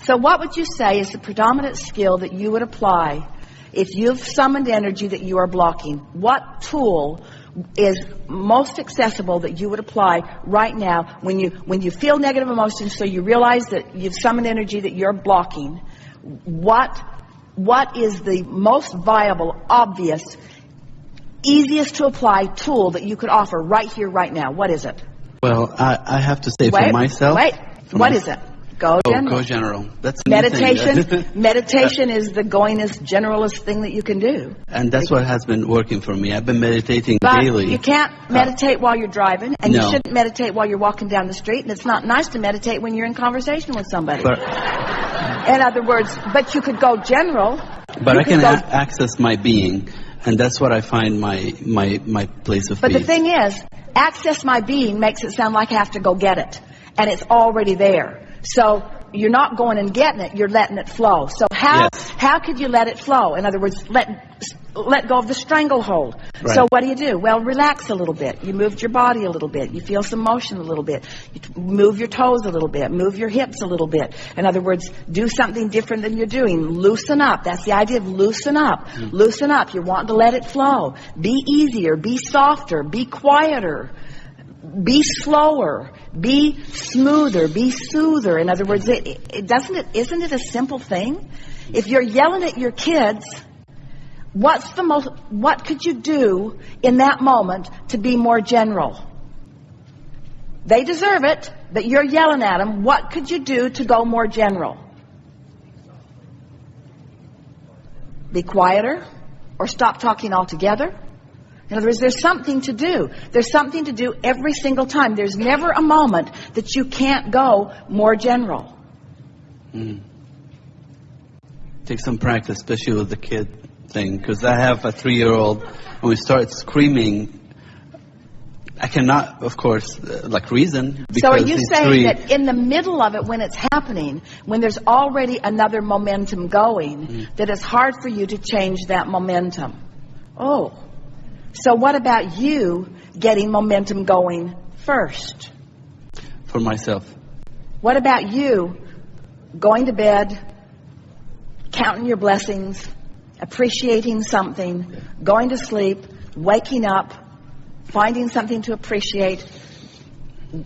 So what would you say is the predominant skill that you would apply if you've summoned energy that you are blocking? What tool is most accessible that you would apply right now when you feel negative emotions, so you realize that you've summoned energy that you're blocking? What is the most viable, obvious, easiest to apply tool that you could offer right here, right now? What is it? Well, I have to say for myself. What is it? Go general. Go general. That's meditation. Meditation is the goingest, generalist thing that you can do. And that's what has been working for me. I've been meditating but daily. You can't meditate while you're driving, and you shouldn't meditate while you're walking down the street, and it's not nice to meditate when you're in conversation with somebody. In other words, but you could go general. But I can access my being, and that's what I find my place of peace. But the thing is, access my being makes it sound like I have to go get it, and it's already there. So you're not going and getting it, you're letting it flow. So how could you let it flow? In other words, let go of the stranglehold. Right. So what do? Well, relax a little bit. You moved your body a little bit. You feel some motion a little bit. You move your toes a little bit. Move your hips a little bit. In other words, do something different than you're doing. Loosen up. That's the idea of loosen up. Mm. Loosen up. You're wanting to let it flow. Be easier. Be softer. Be quieter. Be slower, be smoother, be soother. In other words, isn't it a simple thing? If you're yelling at your kids, what could you do in that moment to be more general? They deserve it, but you're yelling at them. What could you do to go more general? Be quieter, or stop talking altogether. In other words, there's something to do. There's something to do every single time. There's never a moment that you can't go more general. Mm. Take some practice, especially with the kid thing, because I have a 3-year-old. When we start screaming, I cannot, of course, reason. So are you saying that in the middle of it, when it's happening, when there's already another momentum going, that it's hard for you to change that momentum? Oh. So what about you getting momentum going first? For myself. What about you going to bed, counting your blessings, appreciating something, going to sleep, waking up, finding something to appreciate,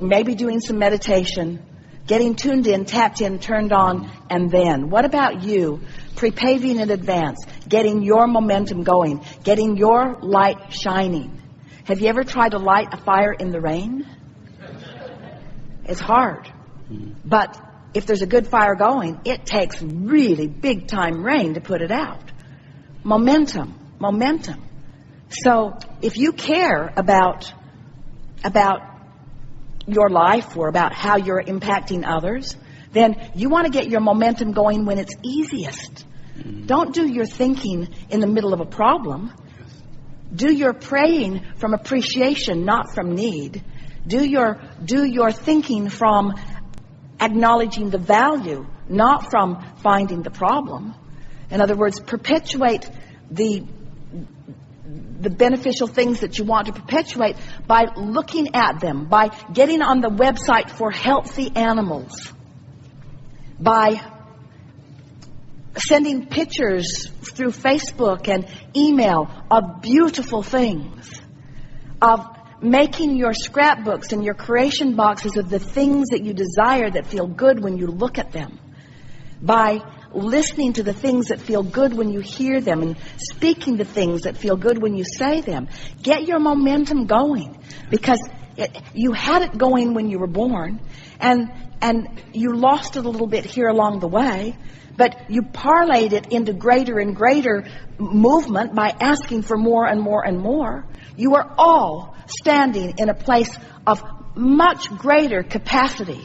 maybe doing some meditation, getting tuned in, tapped in, turned on, and then? What about you prepaving in advance, getting your momentum going, getting your light shining? Have you ever tried to light a fire in the rain? It's hard. But if there's a good fire going, it takes really big time rain to put it out. Momentum. So if you care about your life or about how you're impacting others, then you want to get your momentum going when it's easiest. Don't do your thinking in the middle of a problem. Do your praying from appreciation, not from need. Do your thinking from acknowledging the value, not from finding the problem. In other words, perpetuate the beneficial things that you want to perpetuate by looking at them, by getting on the website for healthy animals, by sending pictures through Facebook and email of beautiful things, of making your scrapbooks and your creation boxes of the things that you desire that feel good when you look at them, by listening to the things that feel good when you hear them and speaking the things that feel good when you say them. Get your momentum going, because you had it going when you were born, and you lost it a little bit here along the way, but you parlayed it into greater and greater movement by asking for more and more and more. You are all standing in a place of much greater capacity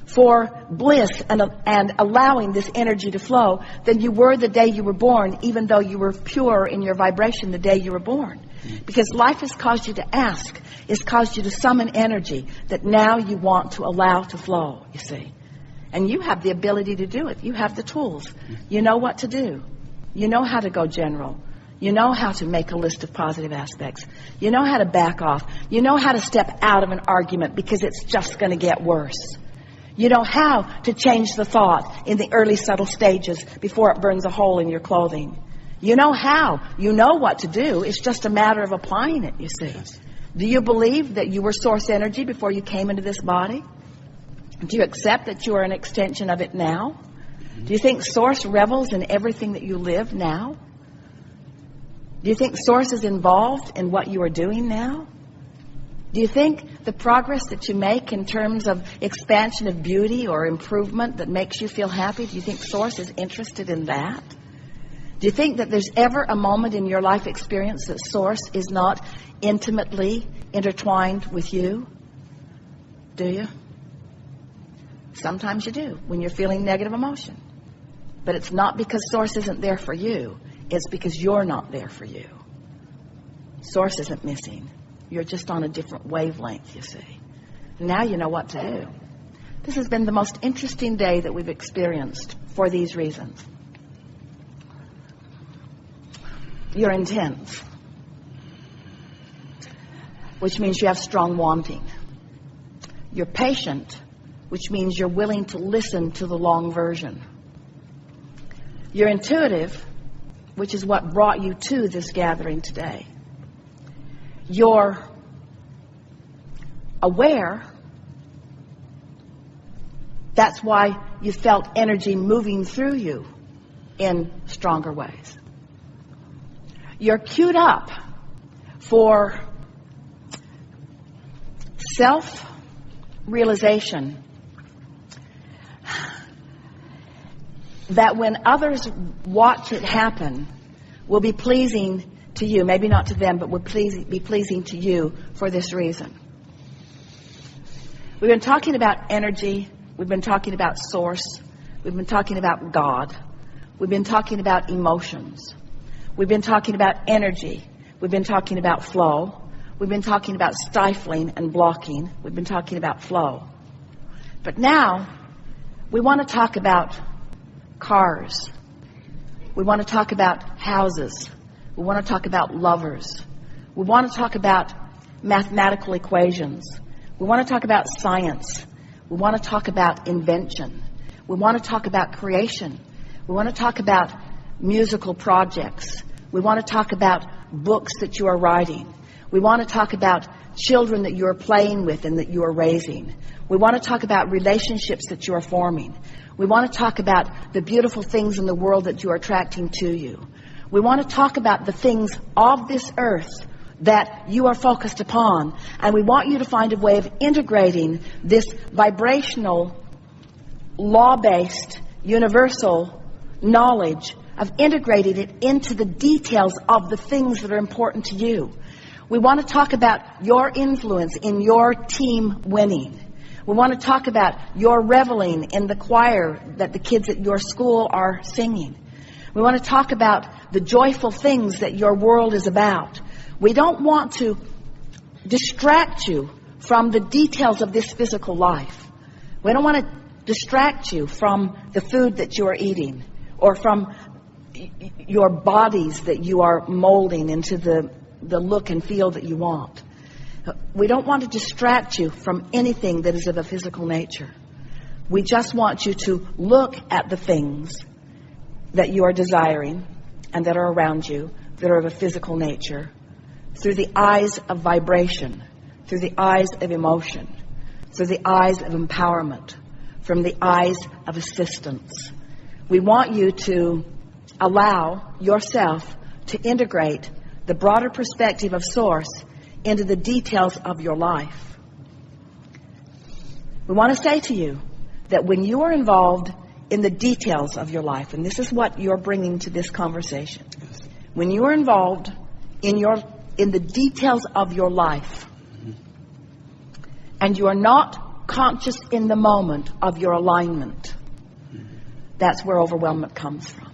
for bliss and allowing this energy to flow than you were the day you were born, even though you were pure in your vibration the day you were born. Because life has caused you to ask. It's caused you to summon energy that now you want to allow to flow, you see. And you have the ability to do it. You have the tools. You know what to do. You know how to go general. You know how to make a list of positive aspects. You know how to back off. You know how to step out of an argument because it's just going to get worse. You know how to change the thought in the early subtle stages before it burns a hole in your clothing. You know how. You know what to do. It's just a matter of applying it, you see. Yes. Do you believe that you were source energy before you came into this body? Do you accept that you are an extension of it now? Do you think source revels in everything that you live now? Do you think source is involved in what you are doing now? Do you think the progress that you make in terms of expansion of beauty or improvement that makes you feel happy, do you think source is interested in that? Do you think that there's ever a moment in your life experience that source is not intimately intertwined with you? Do you? Sometimes you do, when you're feeling negative emotion. But it's not because source isn't there for you. It's because you're not there for you. Source isn't missing. You're just on a different wavelength, you see. Now you know what to do. This has been the most interesting day that we've experienced for these reasons. You're intense, which means you have strong wanting. You're patient, which means you're willing to listen to the long version. You're intuitive, which is what brought you to this gathering today. You're aware. That's why you felt energy moving through you in stronger ways. You're queued up for self-realization that when others watch it happen will be pleasing to you, maybe not to them, but will be pleasing to you for this reason. We've been talking about energy. We've been talking about source. We've been talking about God. We've been talking about emotions. We've been talking about energy. We've been talking about flow. We've been talking about stifling and blocking. We've been talking about flow. But now we want to talk about cars. We want to talk about houses. We want to talk about lovers. We want to talk about mathematical equations. We want to talk about science. We want to talk about invention. We want to talk about creation. We want to talk about musical projects. We want to talk about books that you are writing. We want to talk about children that you are playing with and that you are raising. We want to talk about relationships that you are forming. We want to talk about the beautiful things in the world that you are attracting to you. We want to talk about the things of this earth that you are focused upon. And we want you to find a way of integrating this vibrational, law-based, universal knowledge, of integrating it into the details of the things that are important to you. We want to talk about your influence in your team winning. We want to talk about your reveling in the choir that the kids at your school are singing. We want to talk about the joyful things that your world is about. We don't want to distract you from the details of this physical life. We don't want to distract you from the food that you are eating or from your bodies that you are molding into the look and feel that you want. We don't want to distract you from anything that is of a physical nature. We just want you to look at the things that you are desiring and that are around you that are of a physical nature through the eyes of vibration, through the eyes of emotion, through the eyes of empowerment, from the eyes of assistance. We want you to allow yourself to integrate the broader perspective of source into the details of your life. We want to say to you that when you are involved in the details of your life, and this is what you're bringing to this conversation, when you are involved in the details of your life, and you are not conscious in the moment of your alignment, that's where overwhelmment comes from.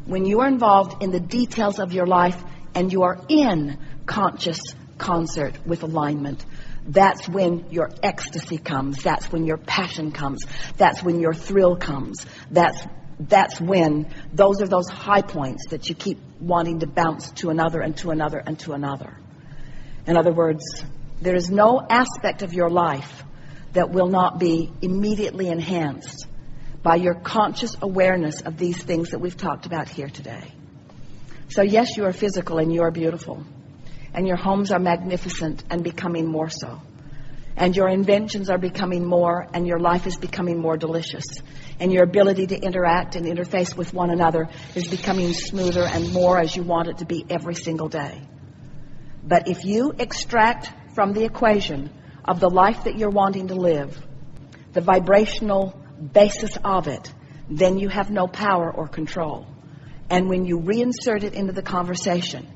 When you are involved in the details of your life and you are in conscious concert with alignment, that's when your ecstasy comes. That's when your passion comes. That's when your thrill comes. That's when those are those high points that you keep wanting to bounce to another and to another and to another. In other words, there is no aspect of your life that will not be immediately enhanced by your conscious awareness of these things that we've talked about here today. So yes, you are physical and you are beautiful. And your homes are magnificent and becoming more so. And your inventions are becoming more, and your life is becoming more delicious. And your ability to interact and interface with one another is becoming smoother and more as you want it to be every single day. But if you extract from the equation of the life that you're wanting to live the vibrational basis of it, then you have no power or control. And when you reinsert it into the conversation,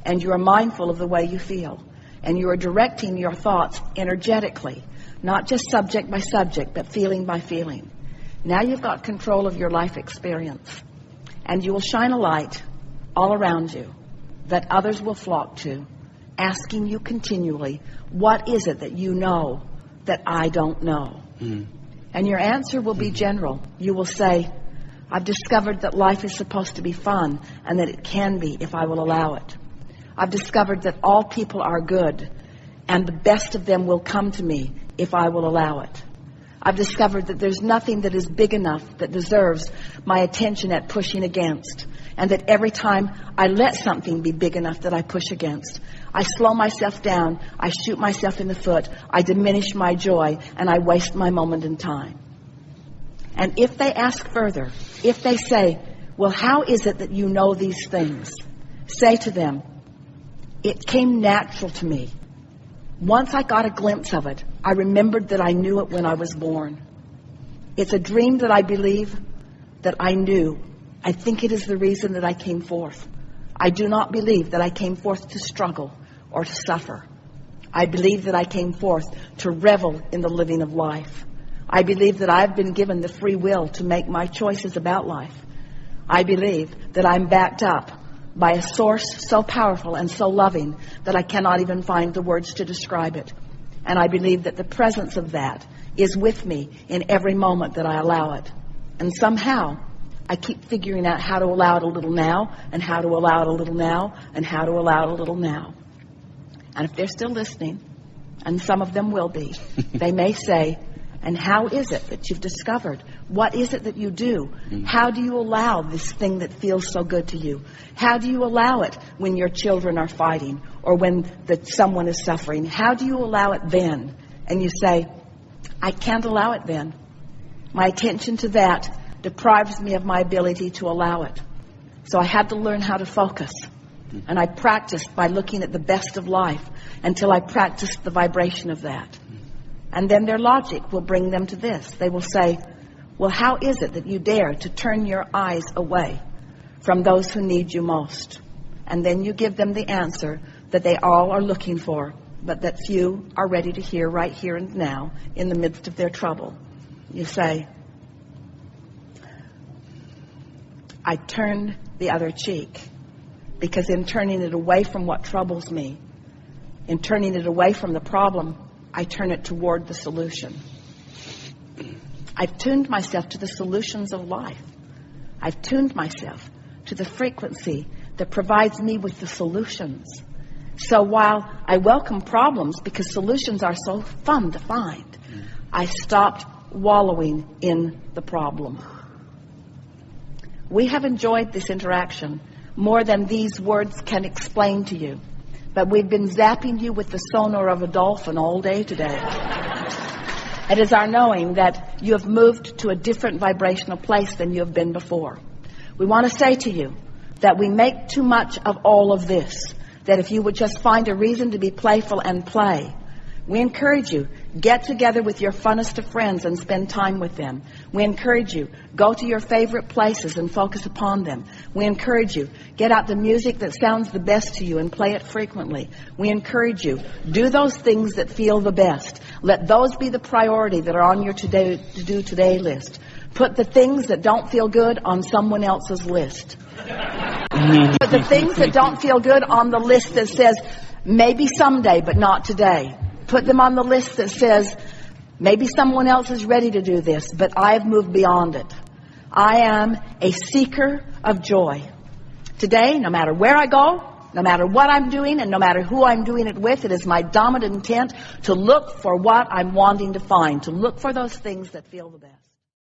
and you are mindful of the way you feel, and you are directing your thoughts energetically, not just subject by subject, but feeling by feeling, now you've got control of your life experience. And you will shine a light all around you that others will flock to, asking you continually, what is it that you know that I don't know? And your answer will be general. You will say, I've discovered that life is supposed to be fun, and that it can be if I will allow it. I've discovered that all people are good, and the best of them will come to me if I will allow it. I've discovered that there's nothing that is big enough that deserves my attention at pushing against, and that every time I let something be big enough that I push against, I slow myself down, I shoot myself in the foot, I diminish my joy, and I waste my moment in time. And if they ask further, if they say, well, how is it that you know these things? Say to them, it came natural to me. Once I got a glimpse of it, I remembered that I knew it when I was born. It's a dream that I believe that I knew. I think it is the reason that I came forth. I do not believe that I came forth to struggle or to suffer. I believe that I came forth to revel in the living of life. I believe that I've been given the free will to make my choices about life. I believe that I'm backed up by a source so powerful and so loving that I cannot even find the words to describe it. And I believe that the presence of that is with me in every moment that I allow it. And somehow, I keep figuring out how to allow it a little now, and how to allow it a little now, and how to allow it a little now. And if they're still listening, and some of them will be, they may say, and how is it that you've discovered? What is it that you do? How do you allow this thing that feels so good to you? How do you allow it when your children are fighting or when someone is suffering? How do you allow it then? And you say, I can't allow it then. My attention to that deprives me of my ability to allow it. So I had to learn how to focus. And I practiced by looking at the best of life until I practiced the vibration of that. And then their logic will bring them to this. They will say, well, how is it that you dare to turn your eyes away from those who need you most? And then you give them the answer that they all are looking for, but that few are ready to hear right here and now in the midst of their trouble. You say, I turned the other cheek, because in turning it away from what troubles me, in turning it away from the problem, I turn it toward the solution. I've tuned myself to the solutions of life. I've tuned myself to the frequency that provides me with the solutions. So while I welcome problems because solutions are so fun to find, I stopped wallowing in the problem. We have enjoyed this interaction more than these words can explain to you. But we've been zapping you with the sonar of a dolphin all day today. It is our knowing that you have moved to a different vibrational place than you have been before. We want to say to you that we make too much of all of this, that if you would just find a reason to be playful and play. We encourage you, get together with your funnest of friends and spend time with them. We encourage you, go to your favorite places and focus upon them. We encourage you, get out the music that sounds the best to you and play it frequently. We encourage you, do those things that feel the best. Let those be the priority that are on your to-do today list. Put the things that don't feel good on someone else's list. Put the things that don't feel good on the list that says, maybe someday, but not today. Put them on the list that says, maybe someone else is ready to do this, but I have moved beyond it. I am a seeker of joy. Today, no matter where I go, No matter what I'm doing and no matter who I'm doing it with, it is my dominant intent to look for what I'm wanting to find, to look for those things that feel the best.